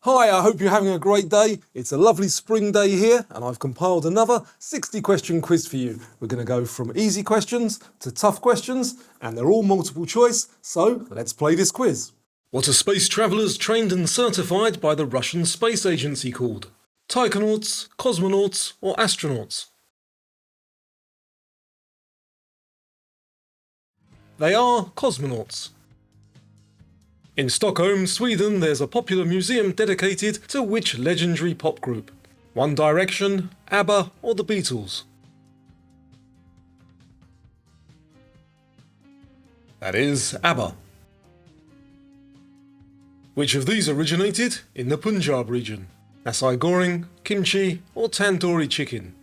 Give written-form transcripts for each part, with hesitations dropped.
Hi, I hope you're having a great day. It's a lovely spring day here, and I've compiled another 60-question quiz for you. We're going to go from easy questions to tough questions, and they're all multiple choice, so let's play this quiz. What are space travellers trained and certified by the Russian Space Agency called? Taikonauts, cosmonauts, or astronauts? They are cosmonauts. In Stockholm, Sweden, there's a popular museum dedicated to which legendary pop group? One Direction, ABBA, or the Beatles? That is ABBA. Which of these originated in the Punjab region? Nasi goreng, kimchi, or tandoori chicken?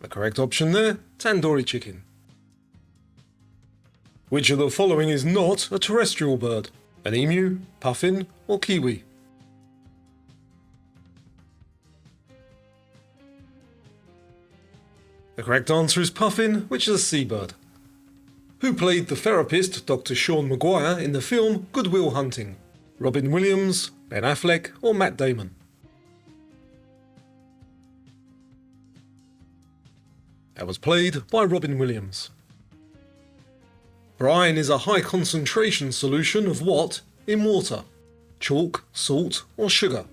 The correct option there, tandoori chicken. Which of the following is not a terrestrial bird? An emu, puffin, or kiwi? The correct answer is puffin, which is a seabird. Who played the therapist Dr. Sean Maguire in the film Good Will Hunting? Robin Williams, Ben Affleck, or Matt Damon? That was played by Robin Williams. Brine is a high concentration solution of what in water? Chalk, salt, or sugar?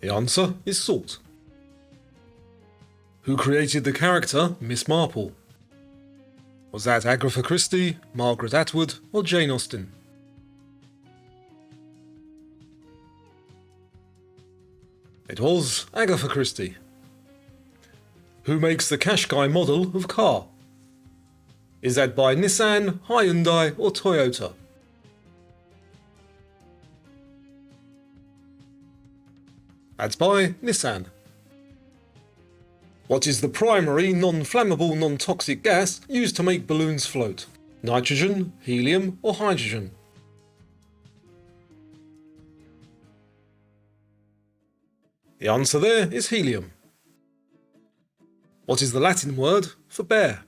The answer is salt. Who created the character Miss Marple? Was that Agatha Christie, Margaret Atwood, or Jane Austen? It was Agatha Christie. Who makes the Qashqai model of car? Is that by Nissan, Hyundai, or Toyota? That's by Nissan. What is the primary non-flammable, non-toxic gas used to make balloons float? Nitrogen, helium, or hydrogen? The answer there is helium. What is the Latin word for bear?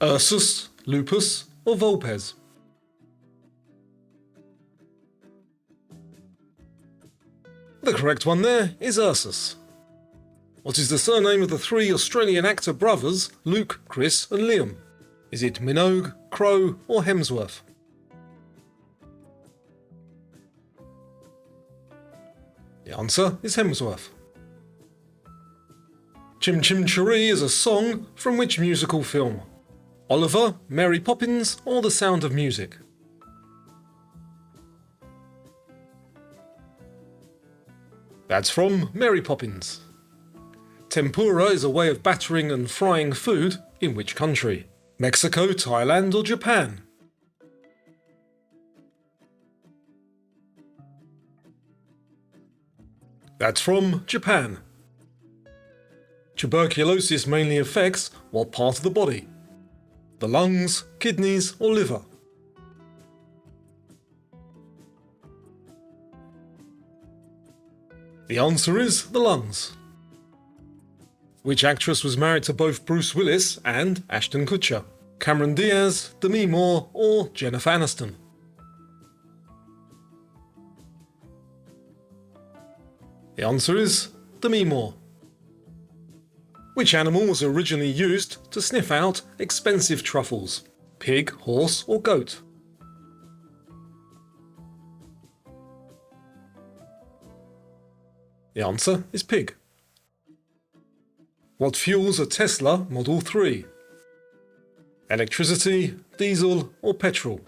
Ursus, lupus, or vulpes? The correct one there is Ursus. What is the surname of the three Australian actor brothers, Luke, Chris, and Liam? Is it Minogue, Crowe, or Hemsworth? The answer is Hemsworth. Chim Chim Cheree is a song from which musical film? Oliver, Mary Poppins, or The Sound of Music? That's from Mary Poppins. Tempura is a way of battering and frying food in which country? Mexico, Thailand, or Japan? That's from Japan. Tuberculosis mainly affects what part of the body? The lungs, kidneys, or liver? The answer is the lungs. Which actress was married to both Bruce Willis and Ashton Kutcher? Cameron Diaz, Demi Moore, or Jennifer Aniston? The answer is Demi Moore. Which animal was originally used to sniff out expensive truffles? Pig, horse, or goat? The answer is pig. What fuels a Tesla Model 3? Electricity, diesel, or petrol?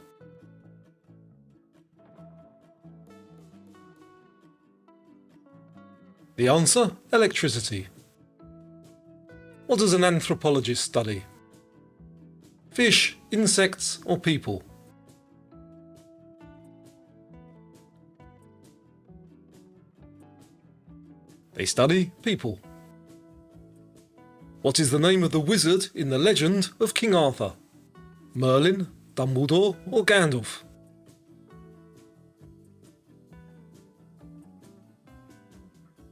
The answer, electricity. What does an anthropologist study? Fish, insects, or people? They study people. What is the name of the wizard in the legend of King Arthur? Merlin, Dumbledore, or Gandalf?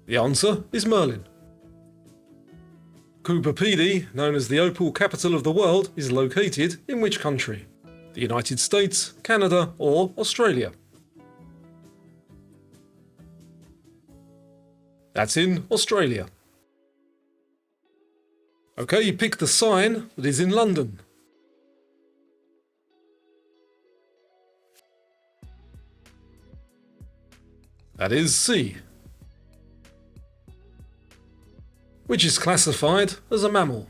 The answer is Merlin. Cooper Pedy, known as the opal capital of the world, is located in which country? The United States, Canada, or Australia? That's in Australia. Okay, pick the sign that is in London. That is C. Which is classified as a mammal?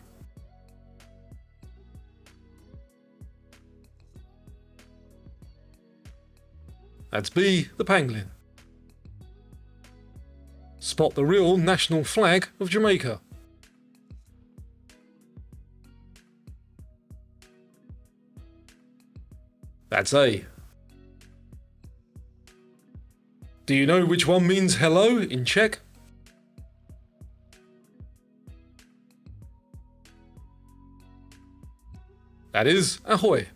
That's B, the pangolin. Spot the real national flag of Jamaica. That's A. Do you know which one means hello in Czech? That is ahoy.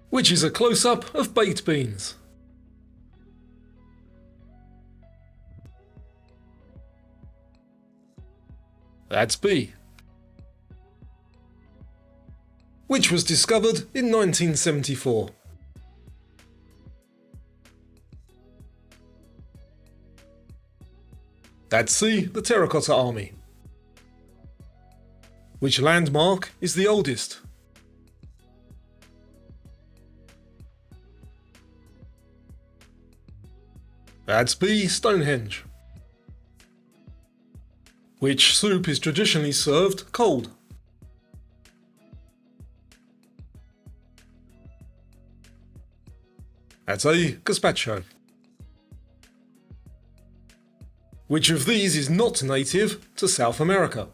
Which is a close-up of baked beans? That's B. Which was discovered in 1974? That's C, the Terracotta Army. Which landmark is the oldest? That's B, Stonehenge. Which soup is traditionally served cold? That's A, gazpacho. Which of these is not native to South America?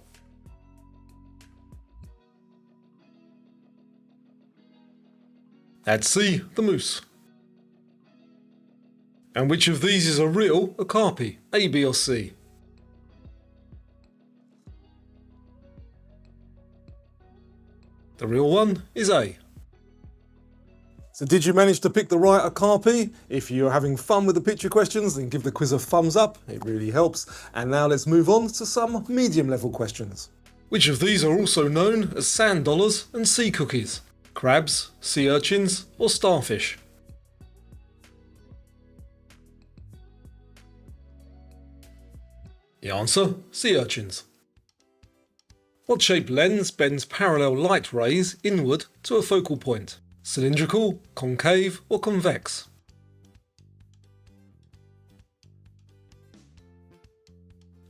That's C, the moose. And which of these is a real okapi, A, B or C? The real one is A. So did you manage to pick the right okapi? If you're having fun with the picture questions, then give the quiz a thumbs up, it really helps. And now let's move on to some medium level questions. Which of these are also known as sand dollars and sea cookies? Crabs, sea urchins, or starfish? The answer, sea urchins. What shaped lens bends parallel light rays inward to a focal point? Cylindrical, concave, or convex?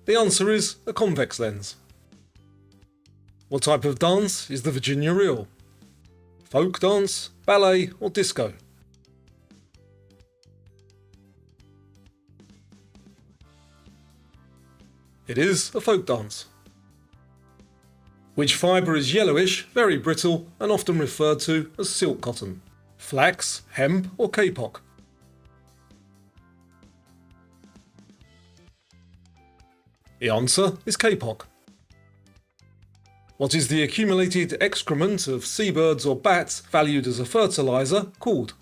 The answer is a convex lens. What type of dance is the Virginia reel? Folk dance, ballet, or disco? It is a folk dance. Which fibre is yellowish, very brittle, and often referred to as silk cotton? Flax, hemp, or kapok? The answer is kapok. What is the accumulated excrement of seabirds or bats valued as a fertiliser called?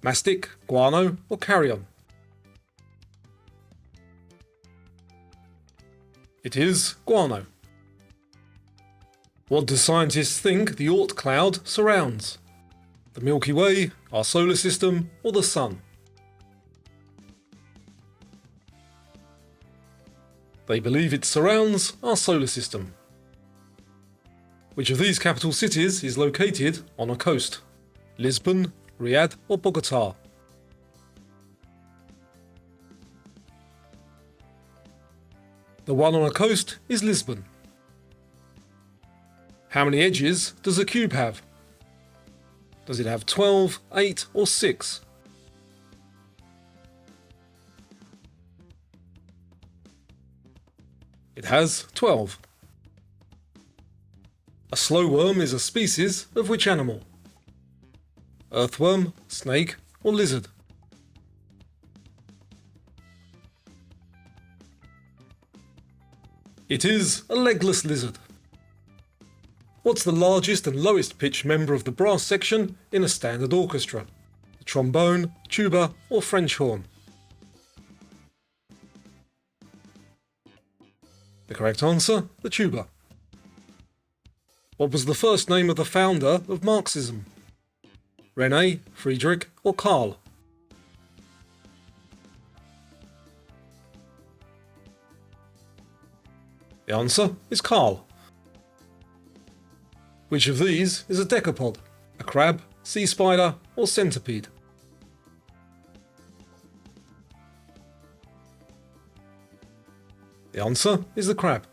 Mastic, guano, or carrion? It is guano. What do scientists think the Oort cloud surrounds? The Milky Way, our solar system, or the Sun? They believe it surrounds our solar system. Which of these capital cities is located on a coast? Lisbon, Riyadh, or Bogota? The one on a coast is Lisbon. How many edges does a cube have? Does it have 12, 8, or 6? It has 12. A slowworm is a species of which animal? Earthworm, snake, or lizard? It is a legless lizard. What's the largest and lowest pitch member of the brass section in a standard orchestra? The trombone, tuba, or French horn? The correct answer, the tuba. What was the first name of the founder of Marxism? René, Friedrich, or Karl? The answer is Karl. Which of these is a decapod? A crab, sea spider, or centipede? The answer is the crab.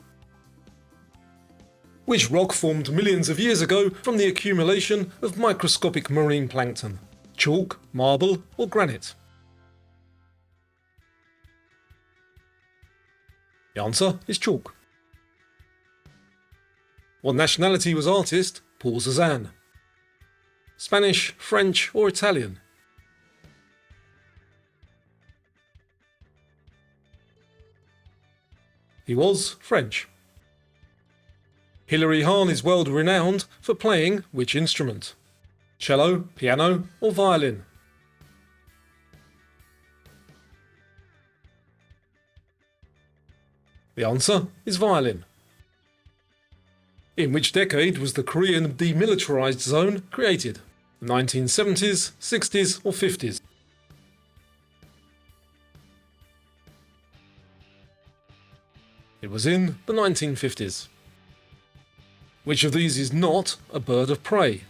Which rock formed millions of years ago from the accumulation of microscopic marine plankton? Chalk, marble, or granite? The answer is chalk. What nationality was artist Paul Cézanne? Spanish, French, or Italian? He was French. Hilary Hahn is world renowned for playing which instrument? Cello, piano, or violin? The answer is violin. In which decade was the Korean demilitarized zone created? The 1970s, 60s, or 50s? It was in the 1950s. Which of these is not a bird of prey?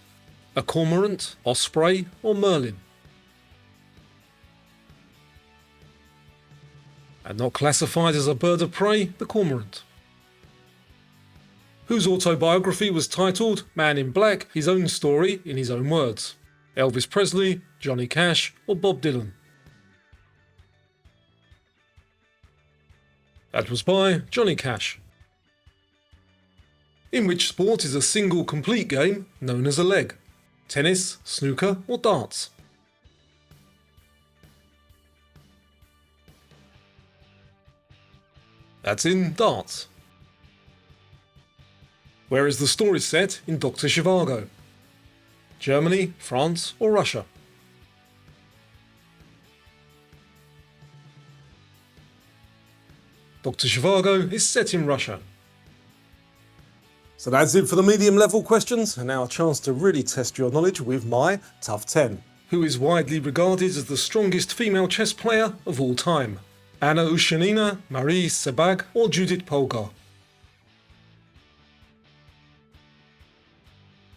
A cormorant, osprey, or merlin? And not classified as a bird of prey, the cormorant. Whose autobiography was titled Man in Black, His Own Story in His Own Words? Elvis Presley, Johnny Cash, or Bob Dylan? That was by Johnny Cash. In which sport is a single complete game known as a leg? Tennis, snooker, or darts? That's in darts. Where is the story set in Dr. Zhivago? Germany, France, or Russia? Dr. Zhivago is set in Russia. So that's it for the medium level questions, and now a chance to really test your knowledge with my Tough 10. Who is widely regarded as the strongest female chess player of all time? Anna Ushanina, Marie Sebag, or Judith Polgar?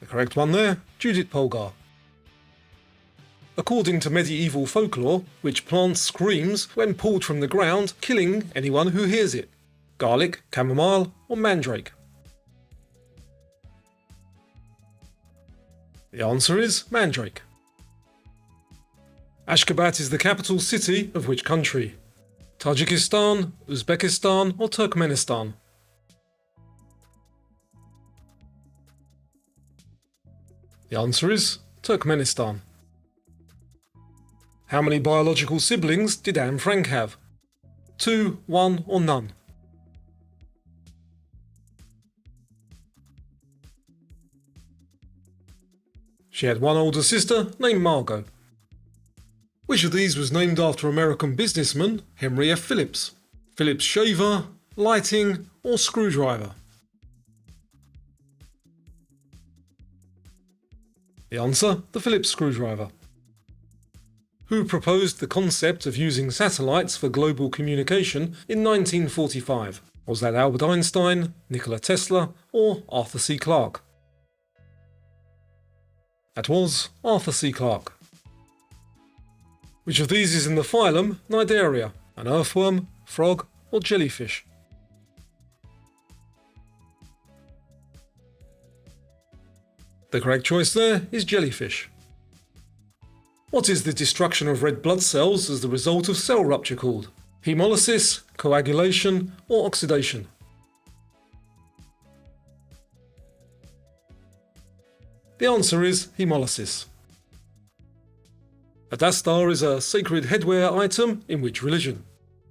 The correct one there, Judith Polgar. According to medieval folklore, which plant screams when pulled from the ground, killing anyone who hears it? Garlic, chamomile, or mandrake? The answer is mandrake. Ashgabat is the capital city of which country? Tajikistan, Uzbekistan, or Turkmenistan? The answer is Turkmenistan. How many biological siblings did Anne Frank have? 2, 1, or none? She had one older sister named Margot. Which of these was named after American businessman Henry F. Phillips? Phillips shaver, lighting, or screwdriver? The answer, the Phillips screwdriver. Who proposed the concept of using satellites for global communication in 1945? Was that Albert Einstein, Nikola Tesla, or Arthur C. Clarke? That was Arthur C. Clarke. Which of these is in the phylum Cnidaria? An earthworm, frog, or jellyfish? The correct choice there is jellyfish. What is the destruction of red blood cells as the result of cell rupture called? Hemolysis, coagulation, or oxidation? The answer is hemolysis. A dastar is a sacred headwear item in which religion?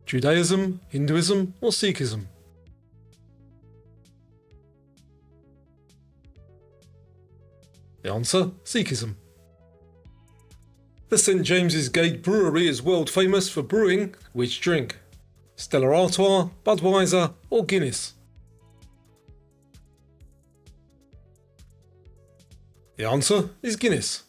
Judaism, Hinduism, or Sikhism? The answer, Sikhism. The St James's Gate Brewery is world famous for brewing which drink? Stella Artois, Budweiser, or Guinness? The answer is Guinness.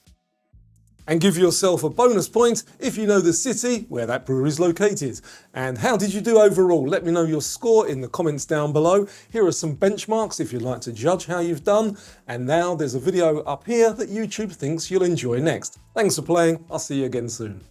And give yourself a bonus point if you know the city where that brewery is located. And how did you do overall? Let me know your score in the comments down below. Here are some benchmarks if you'd like to judge how you've done. And now there's a video up here that YouTube thinks you'll enjoy next. Thanks for playing. I'll see you again soon.